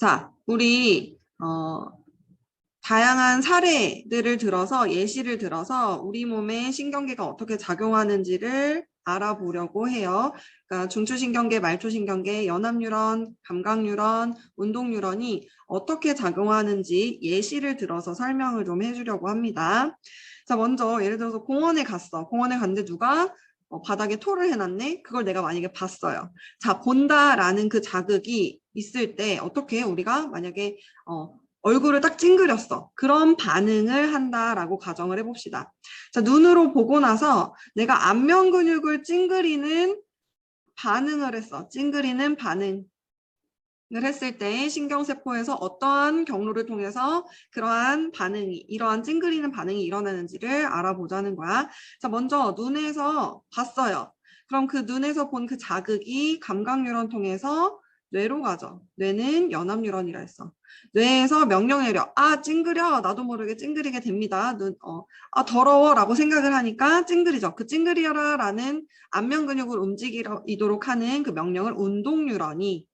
자, 우리 다양한 사례들을 들어서 예시를 들어서 우리 몸에 신경계가 어떻게 작용하는지를 알아보려고 해요. 그러니까 중추신경계, 말초신경계, 연합뉴런, 감각뉴런, 운동뉴런이 어떻게 작용하는지 예시를 들어서 설명을 좀 해주려고 합니다. 자, 먼저 예를 들어서 공원에 갔어. 공원에 갔는데 누가 바닥에 토를 해놨네? 그걸 내가 만약에 봤어요. 자, 본다라는 그 자극이 있을 때 어떻게 우리가 만약에 얼굴을 딱 찡그렸어. 그런 반응을 한다라고 가정을 해봅시다. 자, 눈으로 보고 나서 내가 안면 근육을 찡그리는 반응을 했어. 찡그리는 반응을 했을 때 신경세포에서 어떠한 경로를 통해서 그러한 반응이, 이러한 찡그리는 반응이 일어나는지를 알아보자는 거야. 자, 먼저 눈에서 봤어요. 그럼 그 눈에서 본 그 자극이 감각뉴런 통해서 뇌로 가죠. 뇌는 연합뉴런이라 했어. 뇌에서 명령을 내려. 아, 찡그려. 나도 모르게 찡그리게 됩니다. 아, 더러워. 라고 생각을 하니까 찡그리죠. 그 찡그리여라 라는 안면 근육을 움직이도록 하는 그 명령을 운동뉴런이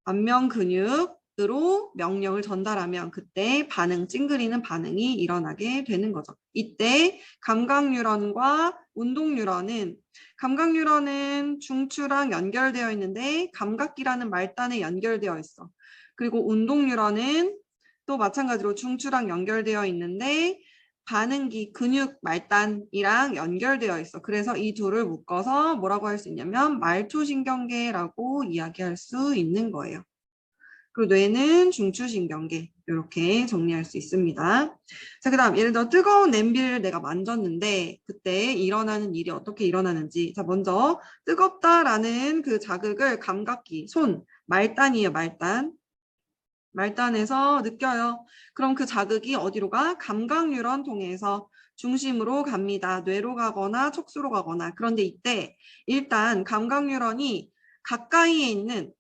안면 근육으로 명령을 전달하면 그때 찡그리는 반응이 일어나게 되는 거죠. 이때 감각뉴런과 운동뉴런은 감각뉴런은 중추랑 연결되어 있는데 감각기라는 말단에 연결되어 있어. 그리고 운동뉴런은 또 마찬가지로 중추랑 연결되어 있는데 반응기 근육 말단이랑 연결되어 있어. 그래서 이 둘을 묶어서 뭐라고 할 수 있냐면 말초신경계라고 이야기할 수 있는 거예요. 그리고 뇌는 중추신경계, 이렇게 정리할 수 있습니다. 자, 그 다음 예를 들어 뜨거운 냄비를 내가 만졌는데 그때 일어나는 일이 어떻게 일어나는지. 자, 먼저 뜨겁다라는 그 자극을 감각기, 손, 말단이에요. 말단에서 느껴요. 그럼 그 자극이 어디로 가? 감각뉴런 통해서 중심으로 갑니다. 뇌로 가거나 척수로 가거나. 그런데 이때 일단 감각뉴런이 가까이에 있는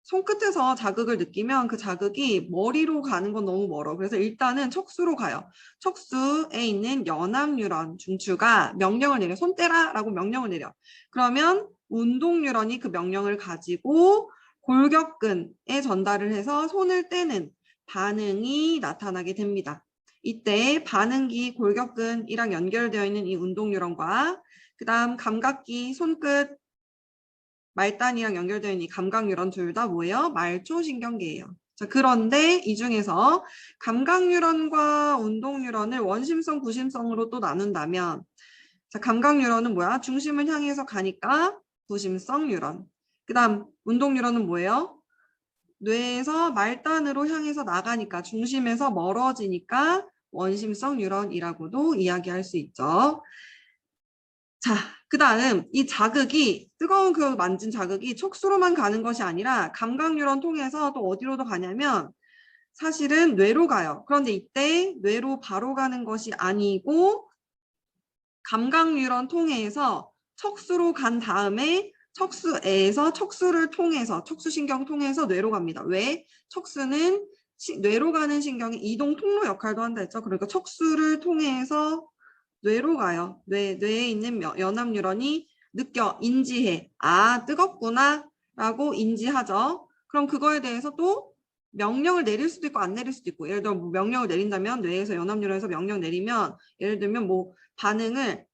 손끝에서 자극을 느끼면 그 자극이 머리로 가는 건 너무 멀어. 그래서 일단은 척수로 가요. 척수에 있는 연합뉴런 중추가 명령을 내려. 손 떼라 라고 명령을 내려. 그러면 운동뉴런이 그 명령을 가지고 골격근에 전달을 해서 손을 떼는 반응이 나타나게 됩니다. 이때 반응기 골격근이랑 연결되어 있는 이 운동뉴런과 그 다음 감각기 손끝 말단이랑 연결되어 있는 이 감각뉴런 둘 다 뭐예요? 말초신경계예요. 자, 그런데 이 중에서 감각뉴런과 운동뉴런을 원심성, 부심성으로 또 나눈다면 자, 감각뉴런은 뭐야? 중심을 향해서 가니까 부심성 뉴런. 그 다음 운동뉴런은 뭐예요? 뇌에서 말단으로 향해서 나가니까 중심에서 멀어지니까 원심성 뉴런이라고도 이야기할 수 있죠. 자, 그 다음 이 자극이 뜨거운 그 만진 자극이 척수로만 가는 것이 아니라 감각뉴런 통해서 또 어디로도 가냐면 사실은 뇌로 가요. 그런데 이때 뇌로 바로 가는 것이 아니고 감각뉴런 통해서 척수로 간 다음에 척수에서 척수를 통해서 척수신경 통해서 뇌로 갑니다. 왜? 척수는 뇌로 가는 신경이 이동 통로 역할도 한다 했죠. 그러니까 척수를 통해서 뇌로 가요. 뇌에 있는 연합뉴런이 느껴, 인지해. 아, 뜨겁구나 라고 인지하죠. 그럼 그거에 대해서 또 명령을 내릴 수도 있고 안 내릴 수도 있고, 예를 들어 뭐 명령을 내린다면 뇌에서 연합뉴런에서 명령 내리면 예를 들면 뭐 반응을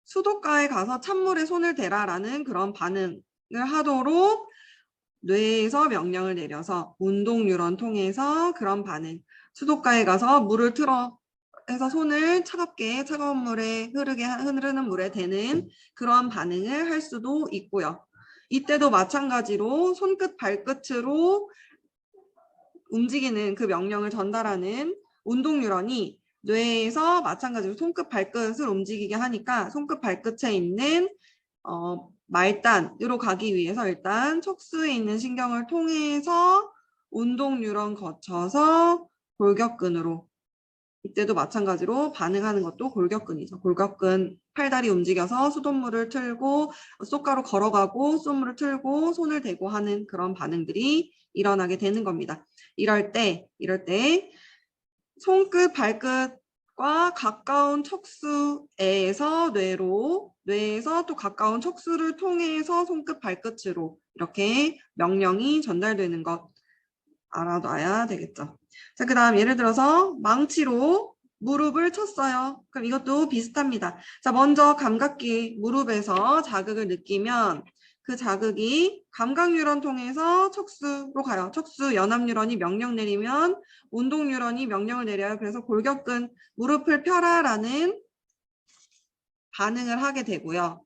수도가에 가서 찬물에 손을 대라 라는 그런 반응을 하도록 뇌에서 명령을 내려서 운동뉴런 통해서 그런 반응, 수도가에 가서 물을 틀어 해서 손을 차가운 물에 흐르는 물에 대는 그런 반응을 할 수도 있고요. 이때도 마찬가지로 손끝 발끝으로 움직이는 그 명령을 전달하는 운동뉴런이 뇌에서 마찬가지로 손끝 발끝을 움직이게 하니까 손끝 발끝에 있는 말단으로 가기 위해서 일단 척수에 있는 신경을 통해서 운동뉴런 거쳐서 골격근으로, 이때도 마찬가지로 반응하는 것도 골격근이죠. 골격근 팔다리 움직여서 수돗물을 틀고 쏙가로 걸어가고 수돗물을 틀고 손을 대고 하는 그런 반응들이 일어나게 되는 겁니다. 이럴 때 손끝 발끝 과 가까운 척수에서 뇌로, 뇌에서 또 가까운 척수를 통해서 손끝 발끝으로 이렇게 명령이 전달되는 것 알아놔야 되겠죠. 자, 그 다음 예를 들어서 망치로 무릎을 쳤어요. 그럼 이것도 비슷합니다. 자, 먼저 감각기 무릎에서 자극을 느끼면 그 자극이 감각 뉴런 통해서 척수로 가요. 척수 연합 뉴런이 명령 내리면 운동 뉴런이 명령을 내려요. 그래서 골격근 무릎을 펴라라는 반응을 하게 되고요.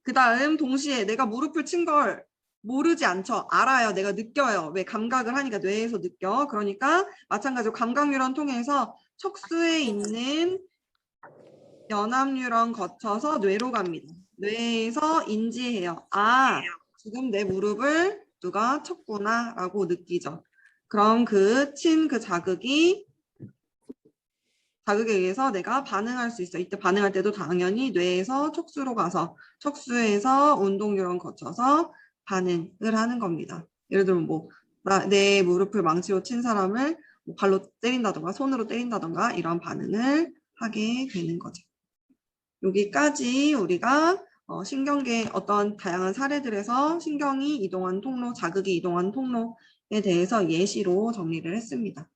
그 다음 동시에 내가 무릎을 친 걸 모르지 않죠. 알아요. 내가 느껴요. 왜 감각을 하니까 뇌에서 느껴. 그러니까 마찬가지로 감각 뉴런 통해서 척수에 있는 연합 뉴런 거쳐서 뇌로 갑니다. 뇌에서 인지해요. 아, 지금 내 무릎을 누가 쳤구나 라고 느끼죠. 그럼 그 친 그 자극에 의해서 내가 반응할 수 있어. 이때 반응할 때도 당연히 뇌에서 척수로 가서 척수에서 운동 뉴런 거쳐서 반응을 하는 겁니다. 예를 들면 내 무릎을 망치로 친 사람을 발로 때린다던가 손으로 때린다던가 이런 반응을 하게 되는 거죠. 여기까지 우리가 신경계 어떤 다양한 사례들에서 신경이 이동한 통로, 자극이 이동한 통로에 대해서 예시로 정리를 했습니다.